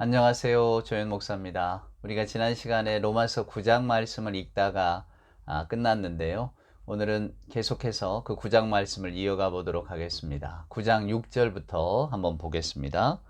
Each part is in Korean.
안녕하세요. 조현 목사입니다. 우리가 지난 시간에 로마서 9장 말씀을 읽다가 끝났는데요. 오늘은 계속해서 그 9장 말씀을 이어가 보도록 하겠습니다. 9장 6절부터 한번 보겠습니다.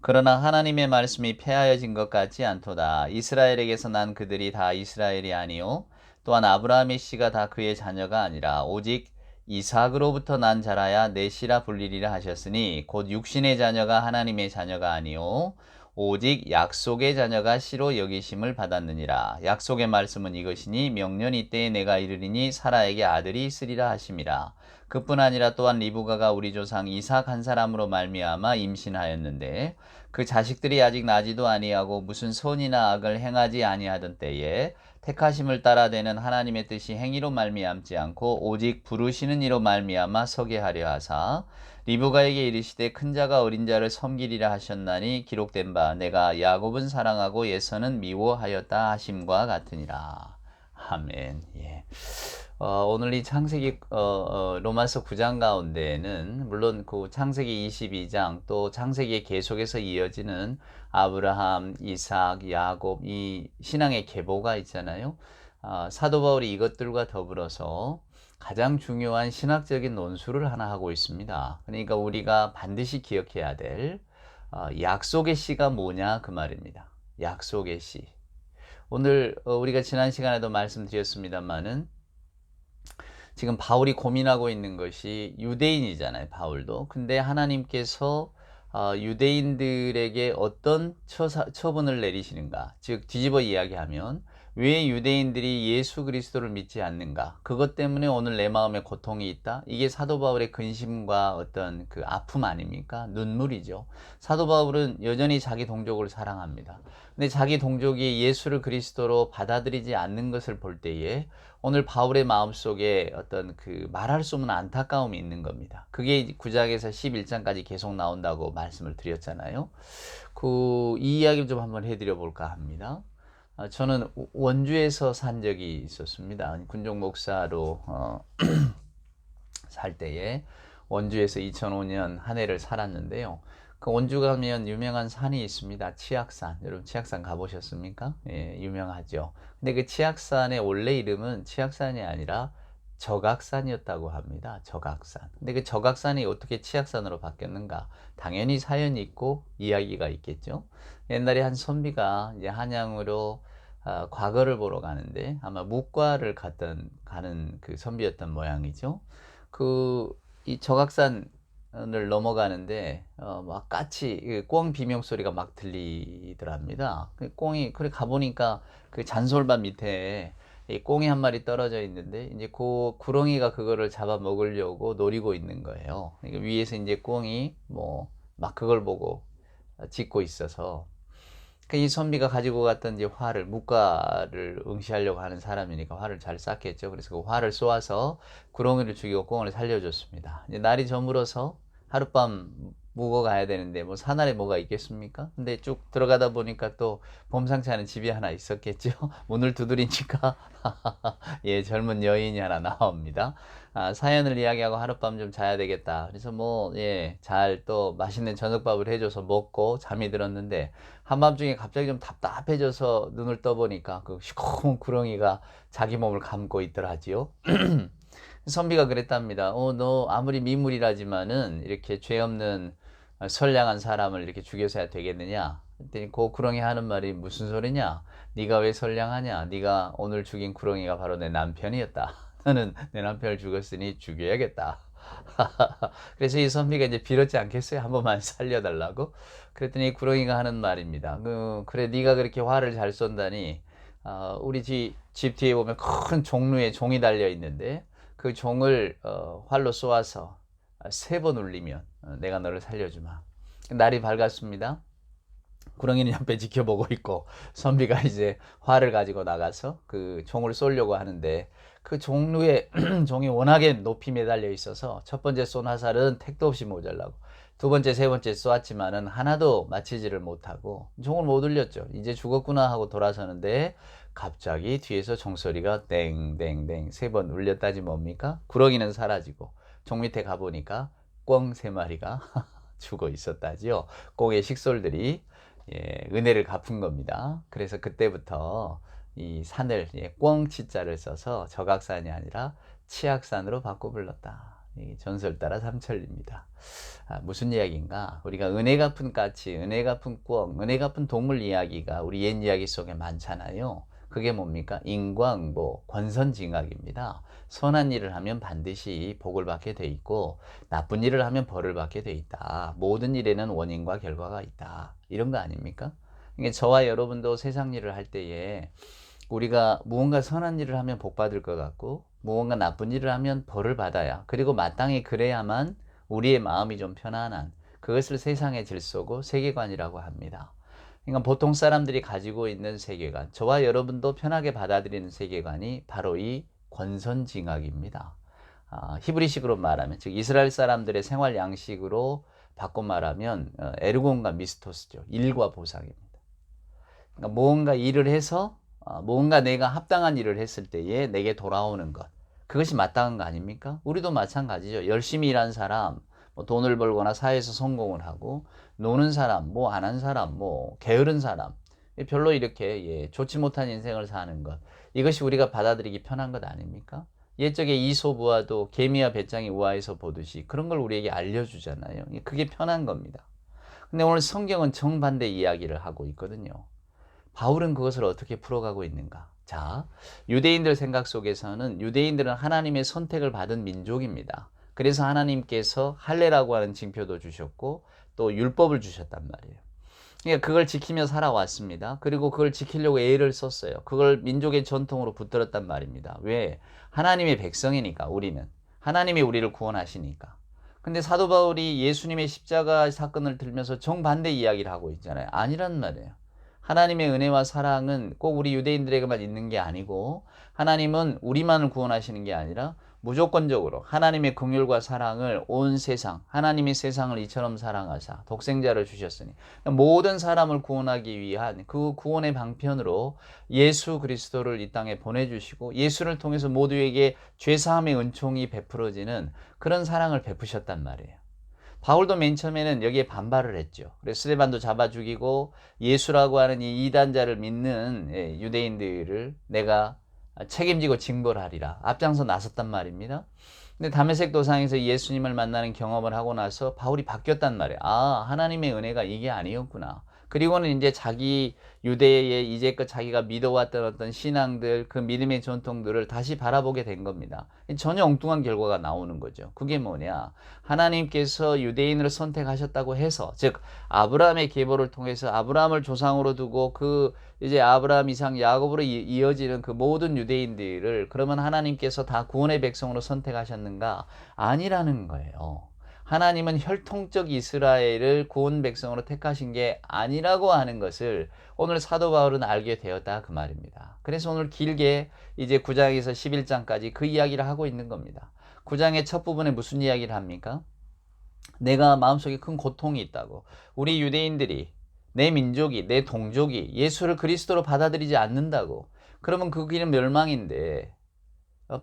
그러나 하나님의 말씀이 폐하여진 것 같지 않도다. 이스라엘에게서 난 그들이 다 이스라엘이 아니요 또한 아브라함의 씨가 다 그의 자녀가 아니라 오직 이삭으로부터 난 자라야 내 씨라 불리리라 하셨으니 곧 육신의 자녀가 하나님의 자녀가 아니요 오직 약속의 자녀가 씨로 여기심을 받았느니라. 약속의 말씀은 이것이니 명년이 때에 내가 이르리니 사라에게 아들이 있으리라 하심이라. 그뿐 아니라 또한 리브가가 우리 조상 이삭 한 사람으로 말미암아 임신하였는데 그 자식들이 아직 나지도 아니하고 무슨 선이나 악을 행하지 아니하던 때에 택하심을 따라 되는 하나님의 뜻이 행위로 말미암지 않고 오직 부르시는 이로 말미암아 서게 하려 하사 리브가에게 이르시되 큰 자가 어린 자를 섬기리라 하셨나니 기록된 바 내가 야곱은 사랑하고 에서는 미워하였다 하심과 같으니라. 아멘. 예. 오늘 이 창세기 로마서 9장 가운데에는 물론 그 창세기 22장 또 창세기에 계속해서 이어지는 아브라함, 이삭, 야곱 이 신앙의 계보가 있잖아요. 사도 바울이 이것들과 더불어서 가장 중요한 신학적인 논술을 하나 하고 있습니다. 그러니까 우리가 반드시 기억해야 될 약속의 씨가 뭐냐 그 말입니다. 약속의 씨. 오늘 우리가 지난 시간에도 말씀드렸습니다만은 지금 바울이 고민하고 있는 것이 유대인이잖아요. 바울도. 근데 하나님께서 유대인들에게 어떤 처분을 내리시는가? 즉 뒤집어 이야기하면 왜 유대인들이 예수 그리스도를 믿지 않는가? 그것 때문에 오늘 내 마음에 고통이 있다. 이게 사도 바울의 근심과 어떤 그 아픔 아닙니까? 눈물이죠. 사도 바울은 여전히 자기 동족을 사랑합니다. 근데 자기 동족이 예수를 그리스도로 받아들이지 않는 것을 볼 때에 오늘 바울의 마음속에 어떤 그 말할 수 없는 안타까움이 있는 겁니다. 그게 9장에서 11장까지 계속 나온다고 말씀을 드렸잖아요. 이 이야기를 좀 한번 해드려 볼까 합니다. 저는 원주에서 산 적이 있었습니다. 군종 목사로 살 때에 원주에서 2005년 한 해를 살았는데요. 그 원주 가면 유명한 산이 있습니다. 치악산. 여러분 치악산 가보셨습니까? 예, 유명하죠. 근데 그 치악산의 원래 이름은 치악산이 아니라 적악산이었다고 합니다. 적악산. 근데 그 적악산이 어떻게 치악산으로 바뀌었는가? 당연히 사연이 있고 이야기가 있겠죠. 옛날에 한 선비가 이제 한양으로 과거를 보러 가는데 아마 묵과를 가는 그 선비였던 모양이죠. 이 적악산을 넘어가는데 막 까치 꿩 비명 소리가 막 들리더랍니다. 그 꿩이 그래 가보니까 그 잔솔밭 밑에 이 꿩이 한 마리 떨어져 있는데 이제 그 구렁이가 그거를 잡아 먹으려고 노리고 있는 거예요. 그러니까 위에서 이제 꿩이 뭐 막 그걸 보고 짖고 있어서 이 선비가 가지고 갔던 이제 활을 묵과를 응시하려고 하는 사람이니까 활을 잘 쐈겠죠. 그래서 그 활을 쏘아서 구렁이를 죽이고 꿩을 살려줬습니다. 이제 날이 저물어서 하룻밤 묵어 가야 되는데 뭐 산안에 뭐가 있겠습니까? 근데 쭉 들어가다 보니까 또 범상치 않은 집이 하나 있었겠죠. 문을 두드리니까 예, 젊은 여인이 하나 나옵니다. 사연을 이야기하고 하룻밤 좀 자야 되겠다. 그래서 뭐, 예, 잘 또 맛있는 저녁밥을 해줘서 먹고 잠이 들었는데, 한밤중에 갑자기 좀 답답해져서 눈을 떠보니까 그 시커먼 구렁이가 자기 몸을 감고 있더라지요. 선비가 그랬답니다. 너 아무리 미물이라지만은 이렇게 죄 없는 선량한 사람을 이렇게 죽여서야 되겠느냐? 그랬더니 그 구렁이 하는 말이 무슨 소리냐? 네가 왜 선량하냐? 네가 오늘 죽인 구렁이가 바로 내 남편이었다. 너는 내 남편을 죽였으니 죽여야겠다. 그래서 이 선비가 이제 빌었지 않겠어요? 한 번만 살려달라고. 그랬더니 구렁이가 하는 말입니다. 그래 네가 그렇게 화를 잘 쏜다니 우리 집 뒤에 보면 큰 종루에 종이 달려 있는데 그 종을 활로 쏘아서 3번 울리면 내가 너를 살려주마. 날이 밝았습니다. 구렁이는 옆에 지켜보고 있고 선비가 이제 활을 가지고 나가서 그 종을 쏘려고 하는데 그 종루에 종이 워낙에 높이 매달려 있어서 첫 번째 쏜 화살은 택도 없이 모자라고 두 번째, 세 번째 쏘았지만은 하나도 맞히지를 못하고 종을 못 울렸죠. 이제 죽었구나 하고 돌아서는데 갑자기 뒤에서 종소리가 땡땡땡 3번 울렸다지 뭡니까? 구렁이는 사라지고 종 밑에 가보니까 꿩 3마리가 죽어 있었다지요. 꿩의 식솔들이. 예, 은혜를 갚은 겁니다. 그래서 그때부터 이 산을 꿩치자를 써서 적악산이 아니라 치악산으로 바꿔 불렀다. 이 전설 따라 삼천리입니다. 무슨 이야기인가? 우리가 은혜 갚은 까치, 은혜 갚은 꿩, 은혜 갚은 동물 이야기가 우리 옛 이야기 속에 많잖아요. 그게 뭡니까? 인과응보, 권선징악입니다. 선한 일을 하면 반드시 복을 받게 돼 있고 나쁜 일을 하면 벌을 받게 돼 있다. 모든 일에는 원인과 결과가 있다. 이런 거 아닙니까? 그러니까 저와 여러분도 세상 일을 할 때에 우리가 무언가 선한 일을 하면 복 받을 것 같고 무언가 나쁜 일을 하면 벌을 받아야, 그리고 마땅히 그래야만 우리의 마음이 좀 편안한, 그것을 세상의 질서고 세계관이라고 합니다. 그러니까 보통 사람들이 가지고 있는 세계관, 저와 여러분도 편하게 받아들이는 세계관이 바로 이 권선징악입니다. 히브리식으로 말하면, 즉 이스라엘 사람들의 생활 양식으로 바꿔 말하면 에르곤과 미스토스죠. 일과 보상입니다. 그러니까 무언가 일을 해서 무언가 내가 합당한 일을 했을 때에 내게 돌아오는 것, 그것이 마땅한 거 아닙니까? 우리도 마찬가지죠. 열심히 일한 사람, 뭐 돈을 벌거나 사회에서 성공을 하고, 노는 사람, 뭐 안 한 사람, 뭐 게으른 사람, 별로 이렇게 좋지 못한 인생을 사는 것, 이것이 우리가 받아들이기 편한 것 아닙니까? 옛적에 이솝우화도 개미와 배짱이 우화에서 보듯이 그런 걸 우리에게 알려주잖아요. 그게 편한 겁니다. 근데 오늘 성경은 정반대 이야기를 하고 있거든요. 바울은 그것을 어떻게 풀어가고 있는가? 자, 유대인들 생각 속에서는 유대인들은 하나님의 선택을 받은 민족입니다. 그래서 하나님께서 할례라고 하는 징표도 주셨고 또 율법을 주셨단 말이에요. 그러니까 그걸 지키며 살아왔습니다. 그리고 그걸 지키려고 애를 썼어요. 그걸 민족의 전통으로 붙들었단 말입니다. 왜? 하나님의 백성이니까, 우리는. 하나님이 우리를 구원하시니까. 근데 사도 바울이 예수님의 십자가 사건을 들면서 정반대 이야기를 하고 있잖아요. 아니란 말이에요. 하나님의 은혜와 사랑은 꼭 우리 유대인들에게만 있는 게 아니고, 하나님은 우리만을 구원하시는 게 아니라 무조건적으로 하나님의 긍휼과 사랑을 온 세상, 하나님이 세상을 이처럼 사랑하사 독생자를 주셨으니 모든 사람을 구원하기 위한 그 구원의 방편으로 예수 그리스도를 이 땅에 보내주시고, 예수를 통해서 모두에게 죄사함의 은총이 베풀어지는 그런 사랑을 베푸셨단 말이에요. 바울도 맨 처음에는 여기에 반발을 했죠. 그래서 스데반도 잡아 죽이고 예수라고 하는 이 이단자를 믿는 유대인들을 내가 책임지고 징벌하리라 앞장서 나섰단 말입니다. 근데 다메섹 도상에서 예수님을 만나는 경험을 하고 나서 바울이 바뀌었단 말이에요. 하나님의 은혜가 이게 아니었구나. 그리고는 이제 자기 유대의 이제껏 자기가 믿어왔던 어떤 신앙들, 그 믿음의 전통들을 다시 바라보게 된 겁니다. 전혀 엉뚱한 결과가 나오는 거죠. 그게 뭐냐? 하나님께서 유대인을 선택하셨다고 해서, 즉 아브라함의 계보를 통해서 아브라함을 조상으로 두고 그 이제 아브라함, 이삭, 야곱으로 이어지는 그 모든 유대인들을 그러면 하나님께서 다 구원의 백성으로 선택하셨는가? 아니라는 거예요. 하나님은 혈통적 이스라엘을 구원 백성으로 택하신 게 아니라고 하는 것을 오늘 사도 바울은 알게 되었다, 그 말입니다. 그래서 오늘 길게 이제 9장에서 11장까지 그 이야기를 하고 있는 겁니다. 9장의 첫 부분에 무슨 이야기를 합니까? 내가 마음속에 큰 고통이 있다고. 우리 유대인들이, 내 민족이, 내 동족이 예수를 그리스도로 받아들이지 않는다고. 그러면 그 길은 멸망인데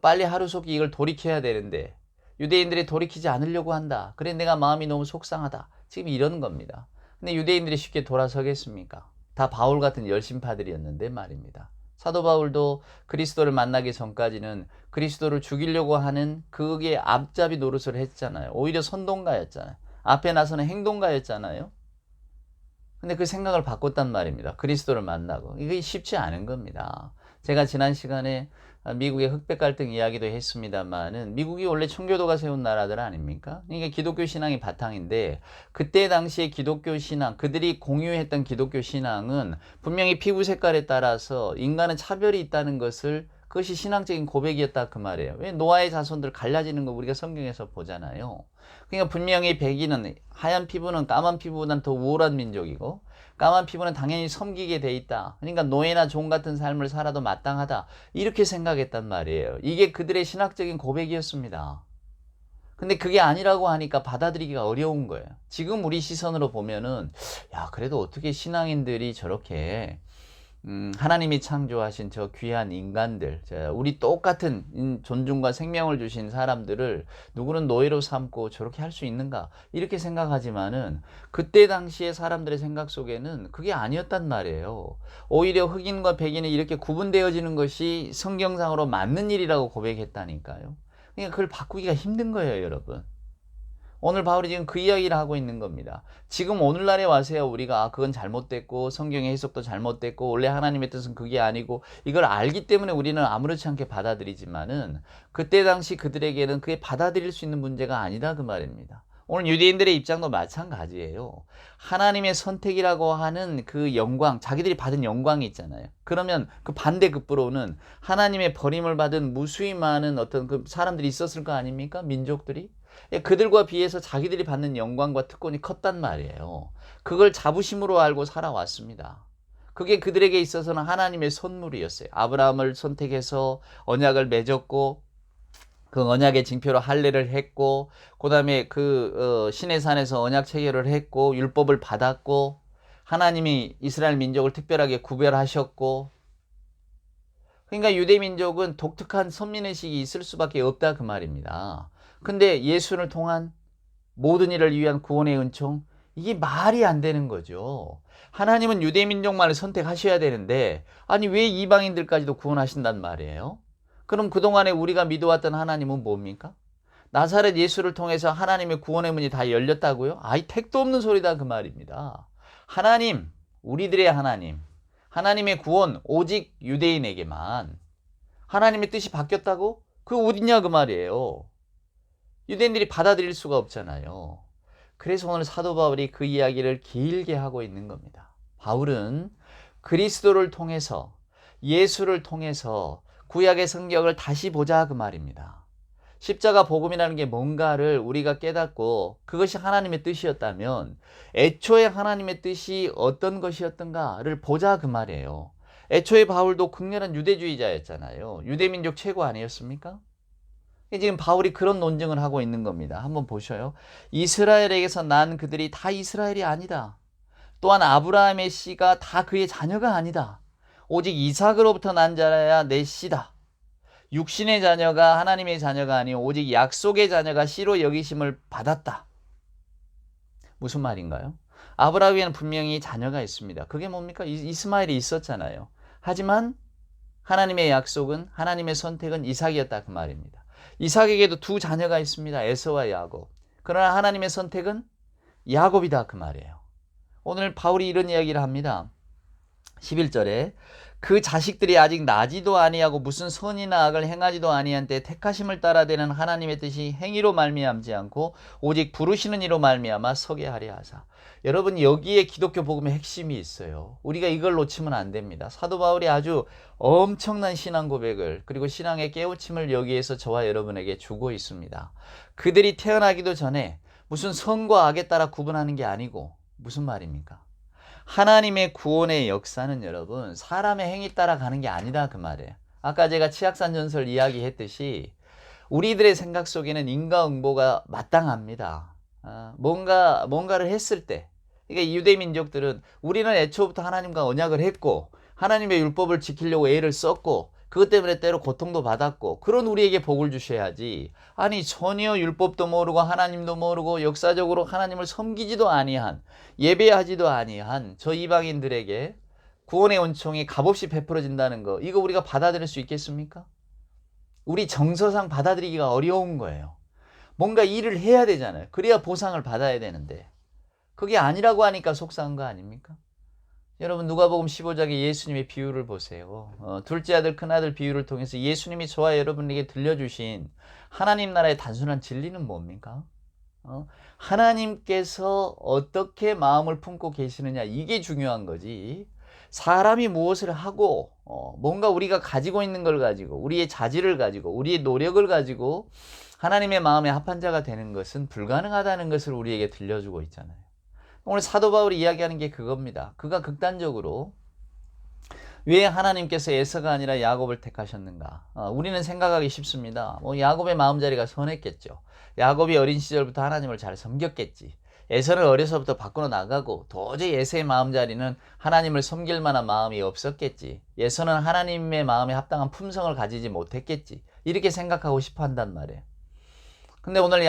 빨리 하루속히 이걸 돌이켜야 되는데 유대인들이 돌이키지 않으려고 한다. 그래 내가 마음이 너무 속상하다. 지금 이러는 겁니다. 근데 유대인들이 쉽게 돌아서겠습니까? 다 바울 같은 열심파들이었는데 말입니다. 사도 바울도 그리스도를 만나기 전까지는 그리스도를 죽이려고 하는 그게 앞잡이 노릇을 했잖아요. 오히려 선동가였잖아요. 앞에 나서는 행동가였잖아요. 근데 그 생각을 바꿨단 말입니다. 그리스도를 만나고. 이게 쉽지 않은 겁니다. 제가 지난 시간에 미국의 흑백 갈등 이야기도 했습니다만은 미국이 원래 청교도가 세운 나라들 아닙니까? 그러니까 기독교 신앙이 바탕인데 그때 당시에 기독교 신앙, 그들이 공유했던 기독교 신앙은 분명히 피부 색깔에 따라서 인간은 차별이 있다는 것을, 그것이 신앙적인 고백이었다, 그 말이에요. 왜 노아의 자손들 갈라지는 거 우리가 성경에서 보잖아요. 그러니까 분명히 백인은, 하얀 피부는 까만 피부보다는 더 우월한 민족이고 까만 피부는 당연히 섬기게 돼 있다. 그러니까 노예나 종 같은 삶을 살아도 마땅하다. 이렇게 생각했단 말이에요. 이게 그들의 신학적인 고백이었습니다. 근데 그게 아니라고 하니까 받아들이기가 어려운 거예요. 지금 우리 시선으로 보면은, 야, 그래도 어떻게 신앙인들이 저렇게 하나님이 창조하신 저 귀한 인간들, 우리 똑같은 존중과 생명을 주신 사람들을 누구는 노예로 삼고 저렇게 할 수 있는가? 이렇게 생각하지만은 그때 당시에 사람들의 생각 속에는 그게 아니었단 말이에요. 오히려 흑인과 백인이 이렇게 구분되어지는 것이 성경상으로 맞는 일이라고 고백했다니까요. 그러니까 그걸 바꾸기가 힘든 거예요, 여러분. 오늘 바울이 지금 그 이야기를 하고 있는 겁니다. 지금 오늘날에 와서야 우리가 그건 잘못됐고 성경의 해석도 잘못됐고 원래 하나님의 뜻은 그게 아니고 이걸 알기 때문에 우리는 아무렇지 않게 받아들이지만은 그때 당시 그들에게는 그게 받아들일 수 있는 문제가 아니다 그 말입니다. 오늘 유대인들의 입장도 마찬가지예요. 하나님의 선택이라고 하는 그 영광, 자기들이 받은 영광이 있잖아요. 그러면 그 반대급부로는 하나님의 버림을 받은 무수히 많은 어떤 그 사람들이 있었을 거 아닙니까? 민족들이. 그들과 비해서 자기들이 받는 영광과 특권이 컸단 말이에요. 그걸 자부심으로 알고 살아왔습니다. 그게 그들에게 있어서는 하나님의 선물이었어요. 아브라함을 선택해서 언약을 맺었고 그 언약의 징표로 할례를 했고 그 다음에 신의 산에서 언약 체결을 했고 율법을 받았고 하나님이 이스라엘 민족을 특별하게 구별하셨고 그러니까 유대 민족은 독특한 선민의식이 있을 수밖에 없다 그 말입니다. 근데 예수를 통한 모든 일을 위한 구원의 은총, 이게 말이 안 되는 거죠. 하나님은 유대 민족만을 선택하셔야 되는데 아니 왜 이방인들까지도 구원하신단 말이에요? 그럼 그동안에 우리가 믿어왔던 하나님은 뭡니까? 나사렛 예수를 통해서 하나님의 구원의 문이 다 열렸다고요? 아이 택도 없는 소리다 그 말입니다. 하나님, 우리들의 하나님, 하나님의 구원 오직 유대인에게만. 하나님의 뜻이 바뀌었다고? 그거 어딨냐 그 말이에요. 유대인들이 받아들일 수가 없잖아요. 그래서 오늘 사도 바울이 그 이야기를 길게 하고 있는 겁니다. 바울은 그리스도를 통해서 예수를 통해서 구약의 성경을 다시 보자 그 말입니다. 십자가 복음이라는 게 뭔가를 우리가 깨닫고 그것이 하나님의 뜻이었다면 애초에 하나님의 뜻이 어떤 것이었던가를 보자 그 말이에요. 애초에 바울도 극렬한 유대주의자였잖아요. 유대민족 최고 아니었습니까? 지금 바울이 그런 논증을 하고 있는 겁니다. 한번 보셔요. 이스라엘에게서 난 그들이 다 이스라엘이 아니다. 또한 아브라함의 씨가 다 그의 자녀가 아니다. 오직 이삭으로부터 난 자라야 내 씨다. 육신의 자녀가 하나님의 자녀가 아니오 오직 약속의 자녀가 씨로 여기심을 받았다. 무슨 말인가요? 아브라함에는 분명히 자녀가 있습니다. 그게 뭡니까? 이스마엘이 있었잖아요. 하지만 하나님의 약속은, 하나님의 선택은 이삭이었다 그 말입니다. 이삭에게도 두 자녀가 있습니다. 에서와 야곱. 그러나 하나님의 선택은 야곱이다 그 말이에요. 오늘 바울이 이런 이야기를 합니다. 11절에 그 자식들이 아직 나지도 아니하고 무슨 선이나 악을 행하지도 아니한 때 택하심을 따라되는 하나님의 뜻이 행위로 말미암지 않고 오직 부르시는 이로 말미암아 서게 하려 하사. 여러분 여기에 기독교 복음의 핵심이 있어요. 우리가 이걸 놓치면 안 됩니다. 사도 바울이 아주 엄청난 신앙 고백을 그리고 신앙의 깨우침을 여기에서 저와 여러분에게 주고 있습니다. 그들이 태어나기도 전에 무슨 선과 악에 따라 구분하는 게 아니고 무슨 말입니까? 하나님의 구원의 역사는 여러분 사람의 행위 따라 가는 게 아니다 그 말이에요. 아까 제가 치악산 전설 이야기했듯이 우리들의 생각 속에는 인과응보가 마땅합니다. 뭔가를 했을 때 그러니까 유대 민족들은 우리는 애초부터 하나님과 언약을 했고 하나님의 율법을 지키려고 애를 썼고 그것 때문에 때로 고통도 받았고 그런 우리에게 복을 주셔야지. 아니 전혀 율법도 모르고 하나님도 모르고 역사적으로 하나님을 섬기지도 아니한 예배하지도 아니한 저 이방인들에게 구원의 은총이 값없이 베풀어진다는 거 이거 우리가 받아들일 수 있겠습니까? 우리 정서상 받아들이기가 어려운 거예요. 뭔가 일을 해야 되잖아요. 그래야 보상을 받아야 되는데 그게 아니라고 하니까 속상한 거 아닙니까? 여러분 누가복음 15장의 예수님의 비유를 보세요. 둘째 아들 큰아들 비유를 통해서 예수님이 저와 여러분에게 들려주신 하나님 나라의 단순한 진리는 뭡니까? 하나님께서 어떻게 마음을 품고 계시느냐 이게 중요한 거지. 사람이 무엇을 하고 뭔가 우리가 가지고 있는 걸 가지고 우리의 자질을 가지고 우리의 노력을 가지고 하나님의 마음에 합한 자가 되는 것은 불가능하다는 것을 우리에게 들려주고 있잖아요. 오늘 사도 바울이 이야기하는 게 그겁니다. 그가 극단적으로 왜 하나님께서 에서가 아니라 야곱을 택하셨는가? 우리는 생각하기 쉽습니다. 야곱의 마음자리가 선했겠죠. 야곱이 어린 시절부터 하나님을 잘 섬겼겠지. 에서는 어려서부터 밖으로 나가고 도저히 에서의 마음자리는 하나님을 섬길 만한 마음이 없었겠지. 에서는 하나님의 마음에 합당한 품성을 가지지 못했겠지. 이렇게 생각하고 싶어 한단 말이에요. 근데 오늘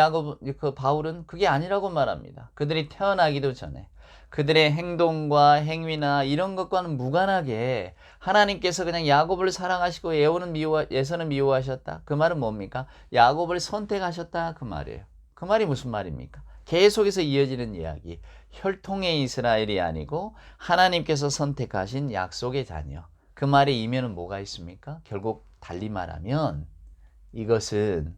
바울은 그게 아니라고 말합니다. 그들이 태어나기도 전에 그들의 행동과 행위나 이런 것과는 무관하게 하나님께서 그냥 야곱을 사랑하시고 에서는 미워하셨다. 그 말은 뭡니까? 야곱을 선택하셨다. 그 말이에요. 그 말이 무슨 말입니까? 계속해서 이어지는 이야기. 혈통의 이스라엘이 아니고 하나님께서 선택하신 약속의 자녀. 그 말의 이면은 뭐가 있습니까? 결국 달리 말하면 이것은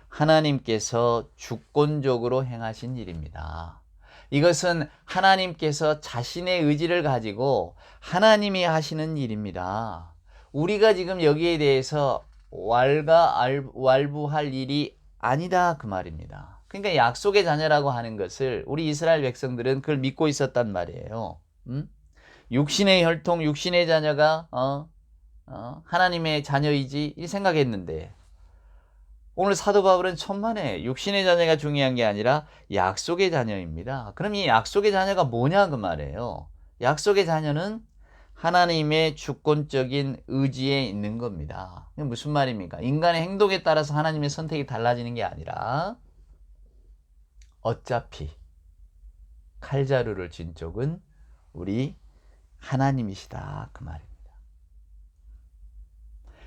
하나님께서 주권적으로 행하신 일입니다. 이것은 하나님께서 자신의 의지를 가지고 하나님이 하시는 일입니다. 우리가 지금 여기에 대해서 왈부할 일이 아니다 그 말입니다. 그러니까 약속의 자녀라고 하는 것을 우리 이스라엘 백성들은 그걸 믿고 있었단 말이에요. 육신의 혈통, 육신의 자녀가 하나님의 자녀이지 이 생각했는데 오늘 사도 바울은 천만에 육신의 자녀가 중요한 게 아니라 약속의 자녀입니다. 그럼 이 약속의 자녀가 뭐냐 그 말이에요. 약속의 자녀는 하나님의 주권적인 의지에 있는 겁니다. 무슨 말입니까? 인간의 행동에 따라서 하나님의 선택이 달라지는 게 아니라 어차피 칼자루를 쥔 쪽은 우리 하나님이시다 그 말입니다.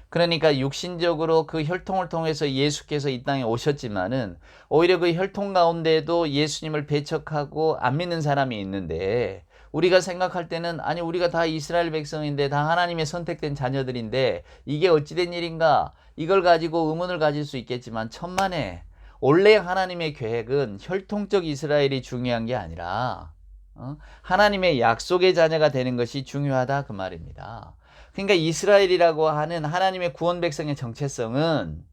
그러니까 육신적으로 그 혈통을 통해서 예수께서 이 땅에 오셨지만은 오히려 그 혈통 가운데도 예수님을 배척하고 안 믿는 사람이 있는데 우리가 생각할 때는 아니 우리가 다 이스라엘 백성인데 다 하나님의 선택된 자녀들인데 이게 어찌된 일인가 이걸 가지고 의문을 가질 수 있겠지만 천만에 원래 하나님의 계획은 혈통적 이스라엘이 중요한 게 아니라 하나님의 약속의 자녀가 되는 것이 중요하다 그 말입니다. 그러니까 이스라엘이라고 하는 하나님의 구원 백성의 정체성은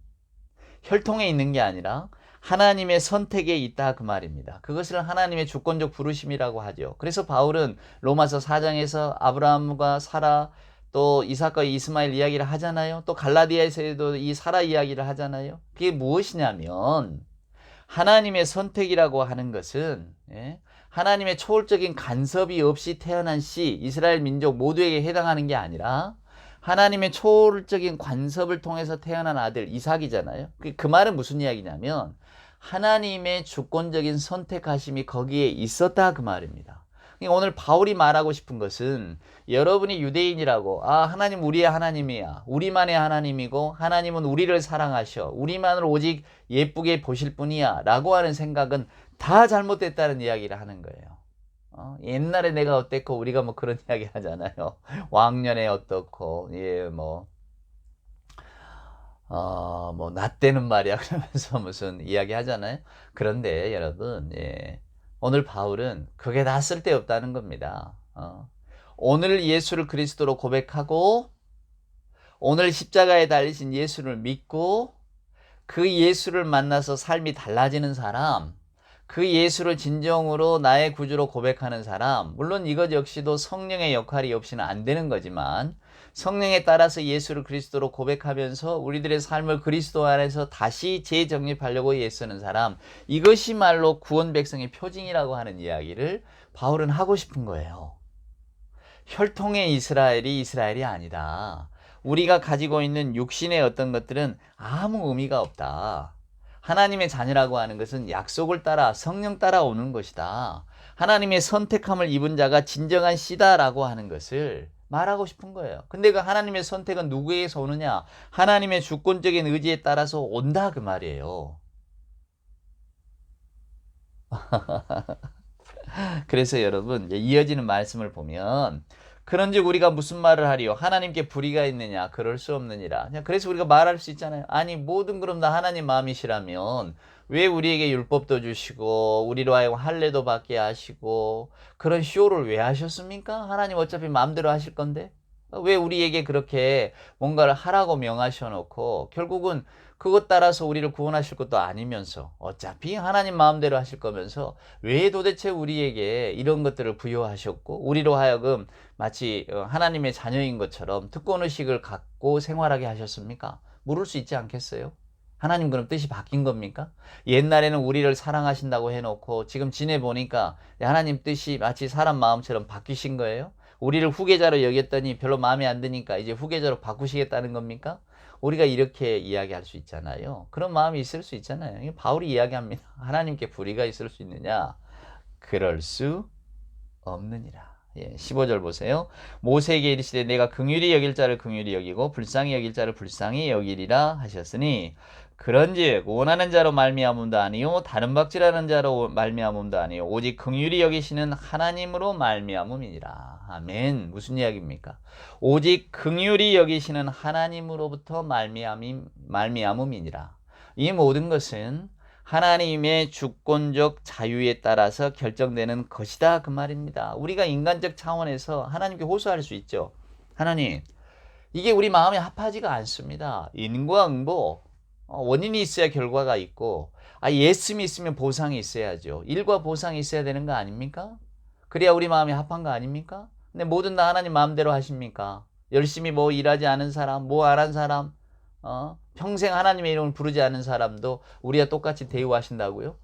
혈통에 있는 게 아니라 하나님의 선택에 있다 그 말입니다. 그것을 하나님의 주권적 부르심이라고 하죠. 그래서 바울은 로마서 4장에서 아브라함과 사라 또 이삭과 이스마엘 이야기를 하잖아요. 또 갈라디아에서도 이 사라 이야기를 하잖아요. 그게 무엇이냐면 하나님의 선택이라고 하는 것은 하나님의 초월적인 간섭이 없이 태어난 씨, 이스라엘 민족 모두에게 해당하는 게 아니라 하나님의 초월적인 간섭을 통해서 태어난 아들 이삭이잖아요. 그 말은 무슨 이야기냐면 하나님의 주권적인 선택하심이 거기에 있었다 그 말입니다. 오늘 바울이 말하고 싶은 것은 여러분이 유대인이라고 하나님 우리의 하나님이야. 우리만의 하나님이고 하나님은 우리를 사랑하셔. 우리만을 오직 예쁘게 보실 뿐이야 라고 하는 생각은 다 잘못됐다는 이야기를 하는 거예요. 옛날에 내가 어땠고 우리가 뭐 그런 이야기 하잖아요. 왕년에 어떻고 나 때는 말이야 그러면서 무슨 이야기 하잖아요. 그런데 여러분 오늘 바울은 그게 다 쓸데없다는 겁니다. 오늘 예수를 그리스도로 고백하고 오늘 십자가에 달리신 예수를 믿고 그 예수를 만나서 삶이 달라지는 사람, 그 예수를 진정으로 나의 구주로 고백하는 사람, 물론 이것 역시도 성령의 역할이 없이는 안 되는 거지만 성령에 따라서 예수를 그리스도로 고백하면서 우리들의 삶을 그리스도 안에서 다시 재정립하려고 애쓰는 사람, 이것이 말로 구원 백성의 표징이라고 하는 이야기를 바울은 하고 싶은 거예요. 혈통의 이스라엘이 아니다. 우리가 가지고 있는 육신의 어떤 것들은 아무 의미가 없다. 하나님의 자녀라고 하는 것은 약속을 따라 성령 따라 오는 것이다. 하나님의 선택함을 입은 자가 진정한 씨다라고 하는 것을 말하고 싶은 거예요. 근데 그 하나님의 선택은 누구에게서 오느냐? 하나님의 주권적인 의지에 따라서 온다 그 말이에요. 그래서 여러분 이어지는 말씀을 보면 그런즉 우리가 무슨 말을 하리요? 하나님께 불의가 있느냐? 그럴 수 없느니라. 그래서 우리가 말할 수 있잖아요. 아니 모든 그럼 다 하나님 마음이시라면 왜 우리에게 율법도 주시고 우리로 하여금 할례도 받게 하시고 그런 쇼를 왜 하셨습니까? 하나님 어차피 마음대로 하실 건데 왜 우리에게 그렇게 뭔가를 하라고 명하셔놓고 결국은 그것 따라서 우리를 구원하실 것도 아니면서 어차피 하나님 마음대로 하실 거면서 왜 도대체 우리에게 이런 것들을 부여하셨고 우리로 하여금 마치 하나님의 자녀인 것처럼 특권의식을 갖고 생활하게 하셨습니까? 물을 수 있지 않겠어요? 하나님 그럼 뜻이 바뀐 겁니까? 옛날에는 우리를 사랑하신다고 해놓고 지금 지내보니까 하나님 뜻이 마치 사람 마음처럼 바뀌신 거예요? 우리를 후계자로 여겼더니 별로 마음에 안 드니까 이제 후계자로 바꾸시겠다는 겁니까? 우리가 이렇게 이야기할 수 있잖아요. 그런 마음이 있을 수 있잖아요. 이게 바울이 이야기합니다. 하나님께 불의가 있을 수 있느냐? 그럴 수 없느니라. 15절 보세요. 모세에게 이르시되 내가 긍휼히 여길 자를 긍휼히 여기고 불쌍히 여길 자를 불쌍히 여기리라 하셨으니 그런즉 원하는 자로 말미암음도 아니요 다른 박질하는 자로 말미암음도 아니요 오직 긍휼히 여기시는 하나님으로 말미암음이니라. 아멘. 무슨 이야기입니까? 오직 긍휼히 여기시는 하나님으로부터 말미암음이니라. 이 모든 것은 하나님의 주권적 자유에 따라서 결정되는 것이다 그 말입니다. 우리가 인간적 차원에서 하나님께 호소할 수 있죠. 하나님, 이게 우리 마음에 합하지가 않습니다. 인과응보, 원인이 있어야 결과가 있고, 예수님이 있으면 보상이 있어야죠. 일과 보상이 있어야 되는 거 아닙니까? 그래야 우리 마음에 합한 거 아닙니까? 근데 뭐든 다 하나님 마음대로 하십니까? 열심히 뭐 일하지 않은 사람, 뭐 안 한 사람, 평생 하나님의 이름을 부르지 않은 사람도 우리와 똑같이 대우하신다고요?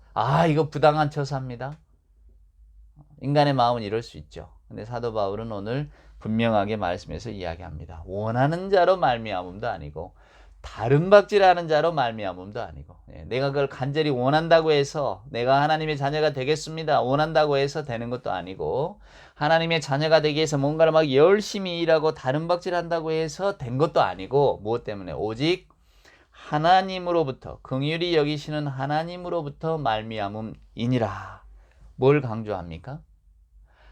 이거 부당한 처사입니다. 인간의 마음은 이럴 수 있죠. 근데 사도 바울은 오늘 분명하게 말씀해서 이야기합니다. 원하는 자로 말미암음도 아니고 다른 박질하는 자로 말미암음도 아니고 내가 그걸 간절히 원한다고 해서 내가 하나님의 자녀가 되겠습니다. 원한다고 해서 되는 것도 아니고 하나님의 자녀가 되기 위해서 뭔가를 막 열심히 일하고 다른 박질한다고 해서 된 것도 아니고 무엇 때문에? 오직 하나님으로부터 긍휼히 여기시는 하나님으로부터 말미암음이니라. 뭘 강조합니까?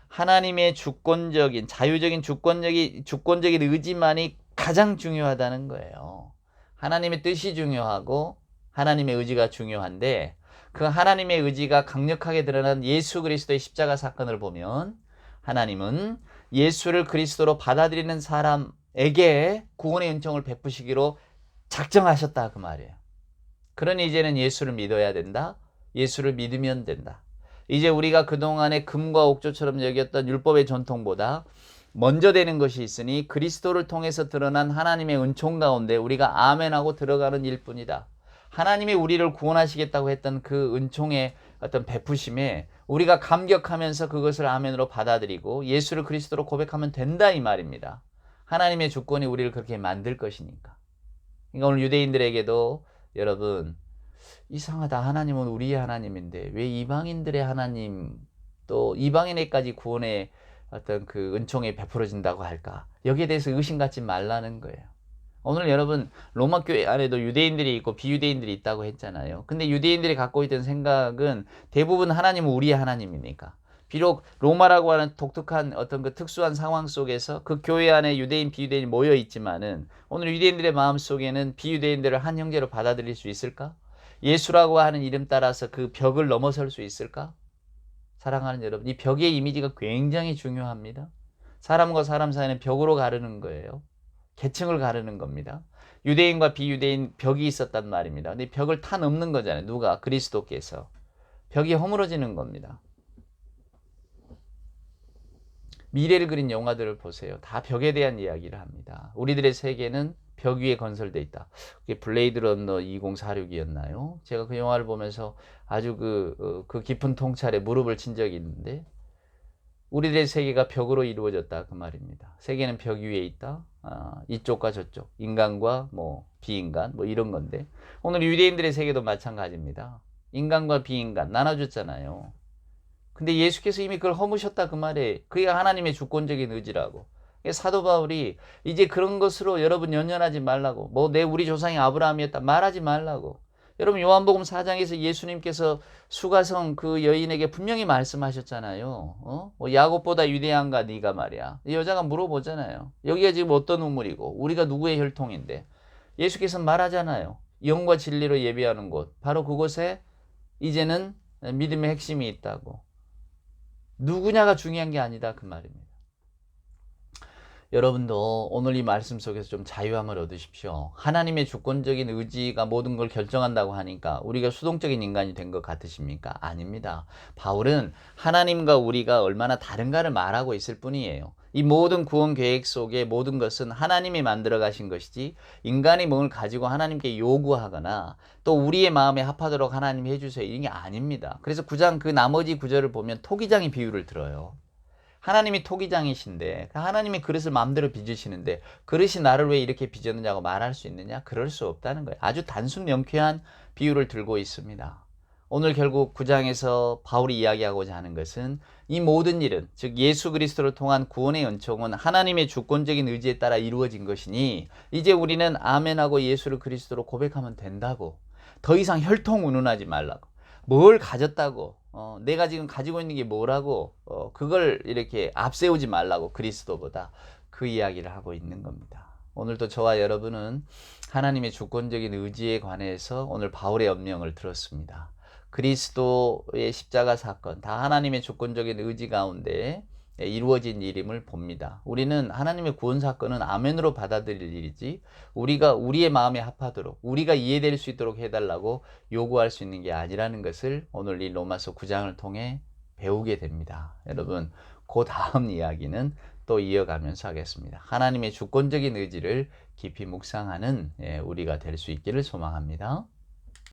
하나님의 주권적인 자유적인 주권적인 의지만이 가장 중요하다는 거예요. 하나님의 뜻이 중요하고 하나님의 의지가 중요한데 그 하나님의 의지가 강력하게 드러난 예수 그리스도의 십자가 사건을 보면 하나님은 예수를 그리스도로 받아들이는 사람에게 구원의 은총을 베푸시기로 작정하셨다 그 말이에요. 그러니 이제는 예수를 믿어야 된다. 예수를 믿으면 된다. 이제 우리가 그동안의 금과 옥조처럼 여겼던 율법의 전통보다 먼저 되는 것이 있으니 그리스도를 통해서 드러난 하나님의 은총 가운데 우리가 아멘하고 들어가는 일뿐이다. 하나님이 우리를 구원하시겠다고 했던 그 은총의 어떤 베푸심에 우리가 감격하면서 그것을 아멘으로 받아들이고 예수를 그리스도로 고백하면 된다 이 말입니다. 하나님의 주권이 우리를 그렇게 만들 것이니까. 그러니까 오늘 유대인들에게도 여러분 이상하다. 하나님은 우리의 하나님인데 왜 이방인들의 하나님 또 이방인에까지 구원의 어떤 그 은총이 베풀어진다고 할까? 여기에 대해서 의심 갖지 말라는 거예요. 오늘 여러분 로마 교회 안에도 유대인들이 있고 비유대인들이 있다고 했잖아요. 근데 유대인들이 갖고 있던 생각은 대부분 하나님은 우리의 하나님이니까. 비록 로마라고 하는 독특한 어떤 그 특수한 상황 속에서 그 교회 안에 유대인 비유대인이 모여 있지만은 오늘 유대인들의 마음 속에는 비유대인들을 한 형제로 받아들일 수 있을까? 예수라고 하는 이름 따라서 그 벽을 넘어설 수 있을까? 사랑하는 여러분, 이 벽의 이미지가 굉장히 중요합니다. 사람과 사람 사이는 벽으로 가르는 거예요. 계층을 가르는 겁니다. 유대인과 비유대인 벽이 있었단 말입니다. 근데 벽을 타 넘는 거잖아요. 누가? 그리스도께서. 벽이 허물어지는 겁니다. 미래를 그린 영화들을 보세요. 다 벽에 대한 이야기를 합니다. 우리들의 세계는 벽 위에 건설되어 있다. 그게 블레이드 러너 2046이었나요? 제가 그 영화를 보면서 아주 그 깊은 통찰에 무릎을 친 적이 있는데 우리들의 세계가 벽으로 이루어졌다 그 말입니다. 세계는 벽 위에 있다. 이쪽과 저쪽, 인간과 뭐 비인간 뭐 이런 건데 오늘 유대인들의 세계도 마찬가지입니다. 인간과 비인간 나눠줬잖아요. 근데 예수께서 이미 그걸 허무셨다 그 말에 그게 하나님의 주권적인 의지라고. 사도 바울이 이제 그런 것으로 여러분 연연하지 말라고. 우리 조상이 아브라함이었다 말하지 말라고. 여러분 요한복음 4장에서 예수님께서 수가성 그 여인에게 분명히 말씀하셨잖아요. 야곱보다 위대한가 네가 말이야. 이 여자가 물어보잖아요. 여기가 지금 어떤 우물이고 우리가 누구의 혈통인데 예수께서 말하잖아요. 영과 진리로 예배하는 곳. 바로 그곳에 이제는 믿음의 핵심이 있다고. 누구냐가 중요한 게 아니다 그 말입니다. 여러분도 오늘 이 말씀 속에서 좀 자유함을 얻으십시오. 하나님의 주권적인 의지가 모든 걸 결정한다고 하니까 우리가 수동적인 인간이 된 것 같으십니까? 아닙니다. 바울은 하나님과 우리가 얼마나 다른가를 말하고 있을 뿐이에요. 이 모든 구원 계획 속에 모든 것은 하나님이 만들어 가신 것이지 인간이 뭘 가지고 하나님께 요구하거나 또 우리의 마음에 합하도록 하나님이 해주세요 이게 아닙니다. 그래서 9장 그 나머지 구절을 보면 토기장의 비유를 들어요. 하나님이 토기장이신데 하나님이 그릇을 마음대로 빚으시는데 그릇이 나를 왜 이렇게 빚었느냐고 말할 수 있느냐? 그럴 수 없다는 거예요. 아주 단순 명쾌한 비유를 들고 있습니다. 오늘 결국 9장에서 바울이 이야기하고자 하는 것은 이 모든 일은 즉 예수 그리스도를 통한 구원의 은총은 하나님의 주권적인 의지에 따라 이루어진 것이니 이제 우리는 아멘하고 예수를 그리스도로 고백하면 된다고, 더 이상 혈통운운하지 말라고, 뭘 가졌다고 내가 지금 가지고 있는 게 뭐라고 그걸 이렇게 앞세우지 말라고, 그리스도보다 그 이야기를 하고 있는 겁니다. 오늘도 저와 여러분은 하나님의 주권적인 의지에 관해서 오늘 바울의 엄명을 들었습니다. 그리스도의 십자가 사건 다 하나님의 주권적인 의지 가운데 이루어진 일임을 봅니다. 우리는 하나님의 구원 사건은 아멘으로 받아들일 일이지 우리가 우리의 마음에 합하도록 우리가 이해될 수 있도록 해달라고 요구할 수 있는 게 아니라는 것을 오늘 이 로마서 9장을 통해 배우게 됩니다. 여러분, 그 다음 이야기는 또 이어가면서 하겠습니다. 하나님의 주권적인 의지를 깊이 묵상하는 우리가 될 수 있기를 소망합니다.